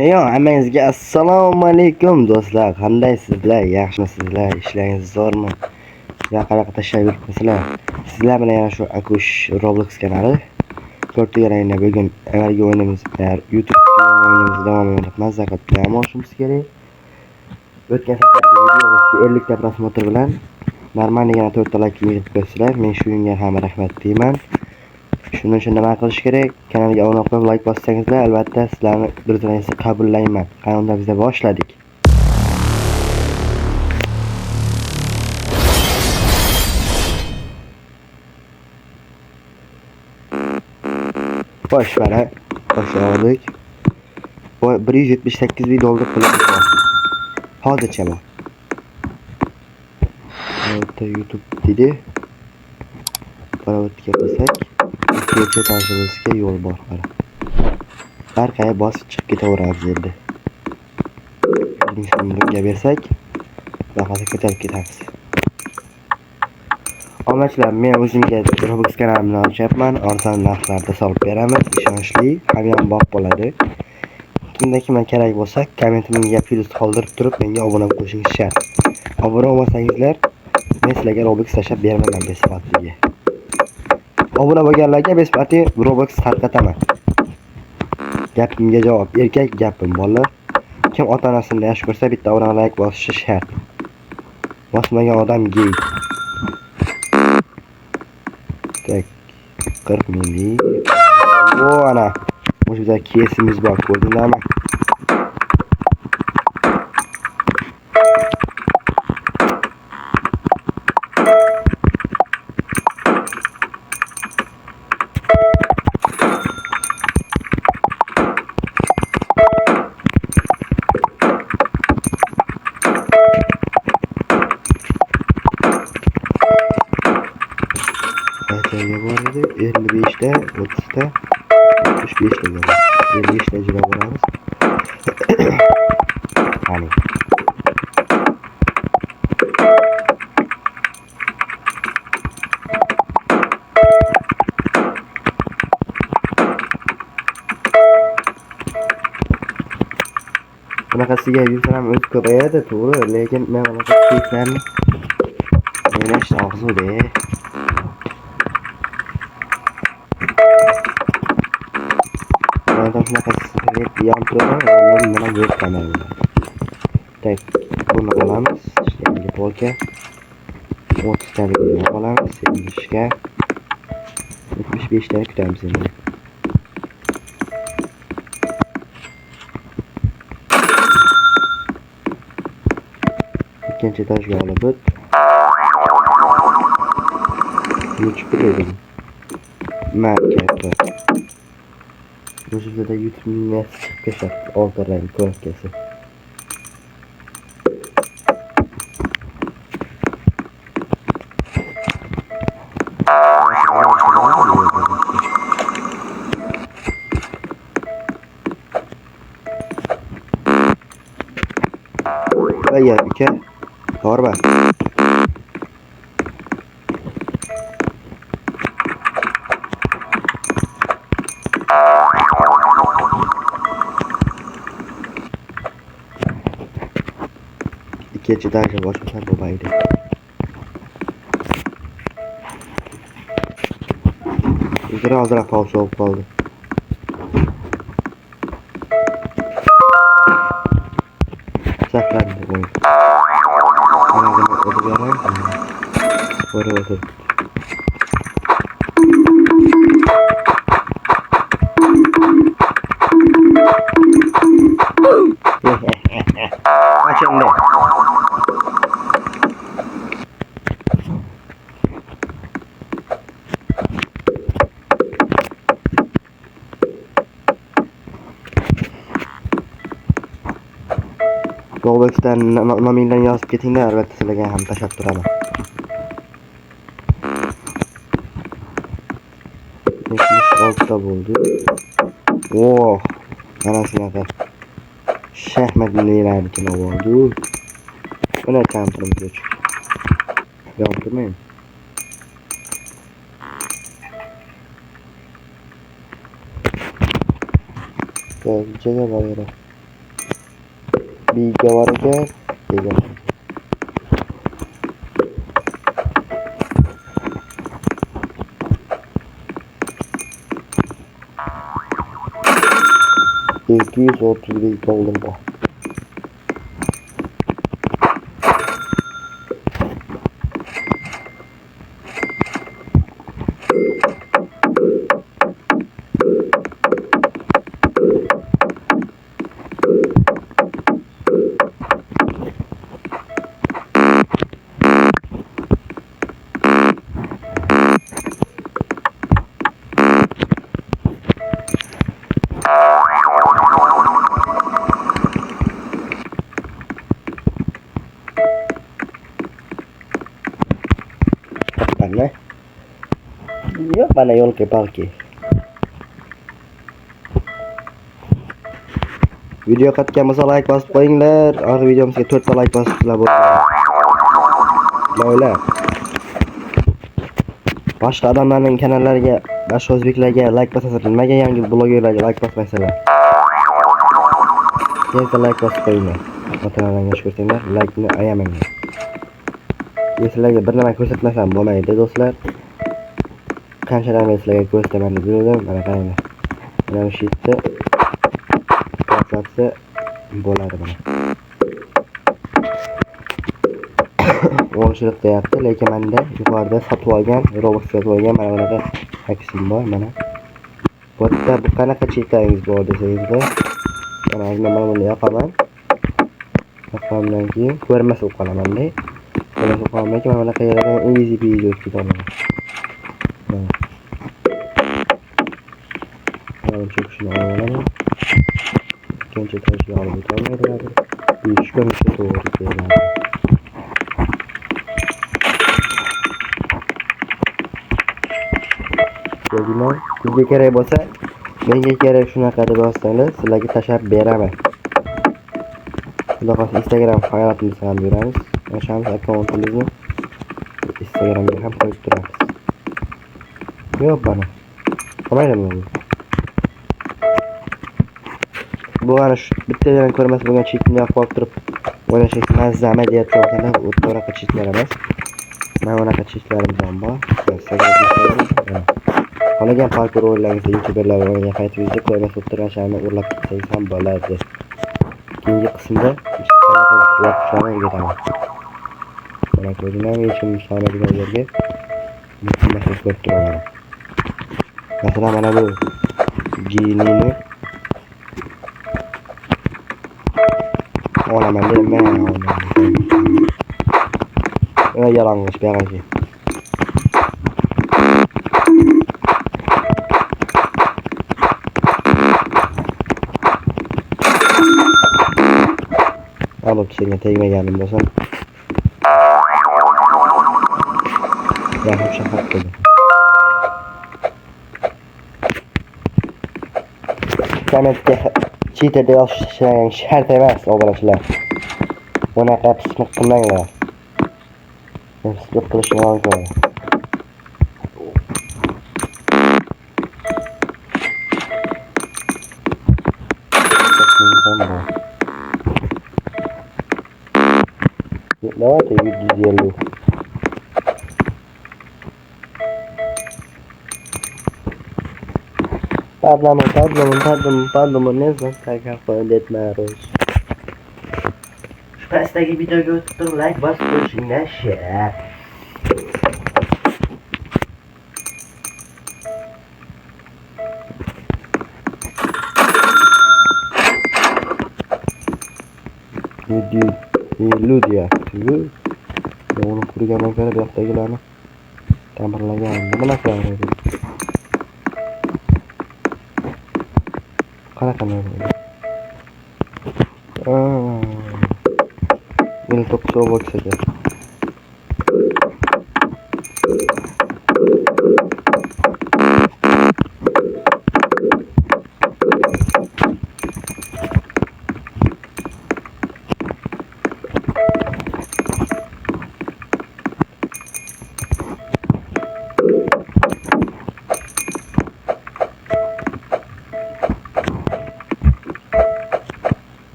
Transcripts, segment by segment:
Yo, hammangizga assalomu alaykum do'stlar. Qandaysizlar? Yaxshimisizlar? Ishlaringiz zo'rmi? Yoqaroq tashlab yuribsizlar. Sizlar bilan yana shu Akush Roblox kanali. To'rtgalayni bugun avvalgi o'yinimiz YouTube o'yinimizni davom ettiramiz. Zakat bilan olishimiz kerak. O'tgan safargi videomizga 50 ta prosmotr bilan normalniy yana 4 ta like yig'ib qo'ysizlar. Men shunga ham rahmat deyman. Shuning uchun nima qilish kerak? Kanalga obuna bo'lib, like bossangizlar, albatta sizlarni birlaringizni qabullayman. Qanday biz boshladik. Başladık. 178 videoluk pulumuz var. Hozircha bu. YouTube dedi. Paravotga qilsak, ikkinchi tajribamizga yo'l bor qara. Barqaya bosib chiqib ketaveramiz endi. Bunga bersak, bahada ko'tarib ketamiz. Omachilar, men o'zimga Roblox kanalimni ochyapman. Arzon narxlarda solib beramiz. Ishonchli, hamyonbop bo'ladi. Kimda kerak bo'lsa, kommentimga plus qoldirib turib, menga obuna bo'lishingiz shart. Obuna bo'lmasangizlar, men sizlarga Roblox tashlab bermayman besifatliga. Obuna bo'lganlarga besifatli Roblox tarqataman. Gapimga javob, erkak gapim bolalar. Kim ota-onasini yaxshi ko'rsa, bitta obuna like bosishi shart. Bosmagan odam gay. Tak 40 milli. O ana. Bu bize kesimiz bak gördünüz mü? Vardı 55'te 30'ta 65'te geldi. 55'te cila vararız. Hani bunaqasiga yuzlarim o'z ko'payadi to'g'ri, lekin men bunaqa keklarni o'ynash og'zida shunaqa rep yantiraman, ondan yo'q kamerada. Tak, buni olamiz. Yangi polka 30 talik olamiz. 70 ga 75 talik kutamiz endi. Ikkinchi etajga olib o't. Yechib qo'ydim. Marka. O'zimizda YouTube'ning chiqib olti rang ko'rkasi. Ya ika, torba. İkinci derece başlasam babaydı. Biraz daha fazla soğuk kaldı. Saklandı bu. Anadolu odu yarar. Oraya otur. Açın ne? Roblox'tan nominlarni yozib ketinglar, albatta sizlarga ham tashlab turaman. 76 ta bo'ldi. Oh, mana shunaqa shaxmat nelarnikini oldi. Buni kampirimizga chiq. Yo'qmi? Joyga boraver. Biga bor ekan. Degan. $230 bor. Mana? Yo'q, mana yo'lga balki. Video qatgan bo'lsa like bosib qo'yinglar. Oxir videomizga 4 ta like bosibsizlar bo'ladi. Loylar. Boshqa odamlarning kanallariga, boshqa o'zbeklarga like bosasizlar, nimaga yangi blogerlarga like bosmaysizlar? Tezda like bosib qo'yinglar. Otalarga ko'rsanglar, like-ni ayamanglar. Sizlarga bir nima ko'rsatmasam bo'lmaydi, do'stlar. Qanchadan beri sizlarga ko'rsataman deb yurdim, mana qaranglar. Mana shu yerda ko'rsatsa bo'ladi mana. 10 shilq deyapti, lekin menda yuqorida sotib olgan, Roblox sotib olgan mana bunaqa aksim bor, mana. Bu yerda bu qanaqa chekaringiz bor desangizlar, mana buni yoqaman. Yoqamdan keyin ko'rmas bo'lib qolaman-da. Ko'rmas bo'lib qolmayki, mana bunaqa yerdan easy peasy o'tib ketaman. Mana cho'kishni olaman. Ikkinchi tashga olib o'tolmaydi. 3 kunga to'g'ri keladi. Yo'qmi? Sizga kerak bo'lsa, menga kerak shunaqa deb yozsangiz, sizlarga tashab beraman. Xudo xohlasa Instagram faoliyatimizni ham beramiz. O'shamiz akkauntimizni Instagramga ham qo'yib turamiz. Yo'q bana. Qo'ymayman bu. Bu ana shu bittadan ko'rmas bo'lgan chekni yoqib olib turib, o'ynash mazza deyapti o'shanda o'rtaroqqa cheklar emas. Mana bunaqa cheklarimiz ham bor. Qolagan parkour o'yinlaringizda youtuberlar o'ynagan paytingizda ko'rmas o'tirashlarni o'rlab ketsangiz ham bo'ladi. Keyingi qismda yoqishlarni o'rgataman. Mana ko'ringlar, hech kim ishonmaydigan yerga mutlaqo ko'rib turaman. Masalan, mana bu genini olaman deb men olaman. Yalang'och beragi. Alıp senga tegmaganim bo'lsam. Yaxshi shahar qildi. Kommentga cheaterda yozishing shart emas, obunachilar. Bunaqa pismiq qilmanglar. Pismiq qilishni mumkin. Давайте сделаю. Pardon, ne zaman tekrar falan etmiyoruz. Şu pastaki videoyu ötüp like basın, ne share. Ludia. Onu kurgandan ko'ra bu yoqdagilarni ta'mirlagan. Nima qiladi? Qanaqa narsa? Meni to'qso bo'lsa-da.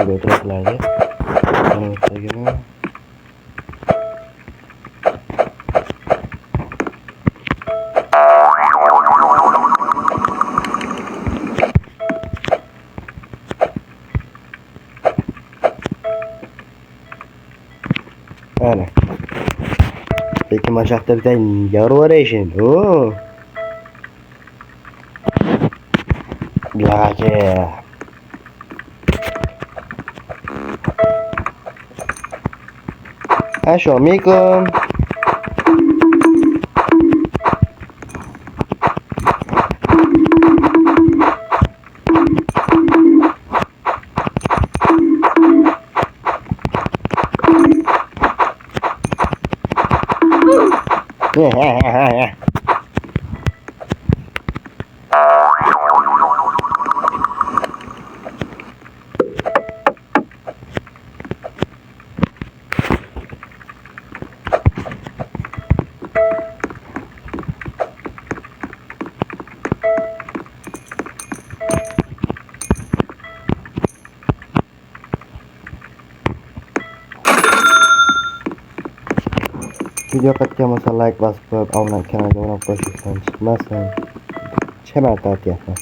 joyga o'tiradilardi. Mana o'tirgan. Ana. Peki maçakta bir tane yavru var eşin. Oo. Laki. Assalamualaikum. Video qatgan bo'lsa like bosib qo'yib, kanalga obuna bo'lishdan chiqmasin. Chemar tortyapman.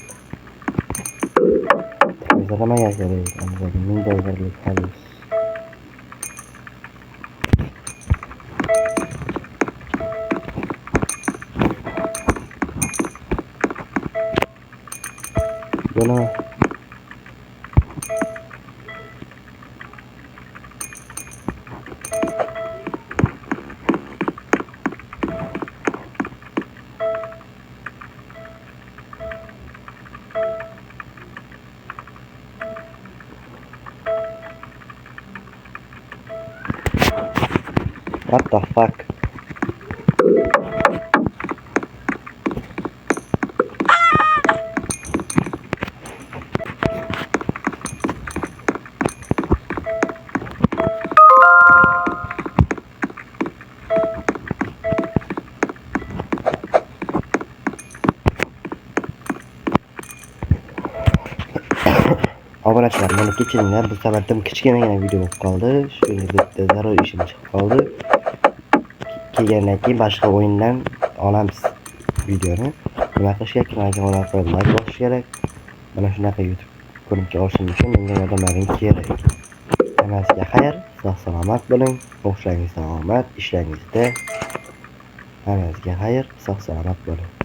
Televizorga kerak, ammo ming dollarlik xalis. Buni what the fuck? Obunachilar, meni kechiringlar, bu safardan kichkinagina video bo'lib qoldi. Shunga bitta zarur ishim chiqib qoldi. Kelgandan keyin boshqa o'yindan olamiz videoni. Nima qilish kerak? Kanalga obuna qilib, like bosish kerak. Mana shunaqa YouTube ko'rimcha olishim uchun menga yordamlaring kerak. Hammasiga xayr, sog' salomat bo'ling. O'qishlaringizda omad, ishlaringizda. Hammasiga xayr, sog' salomat bo'ling.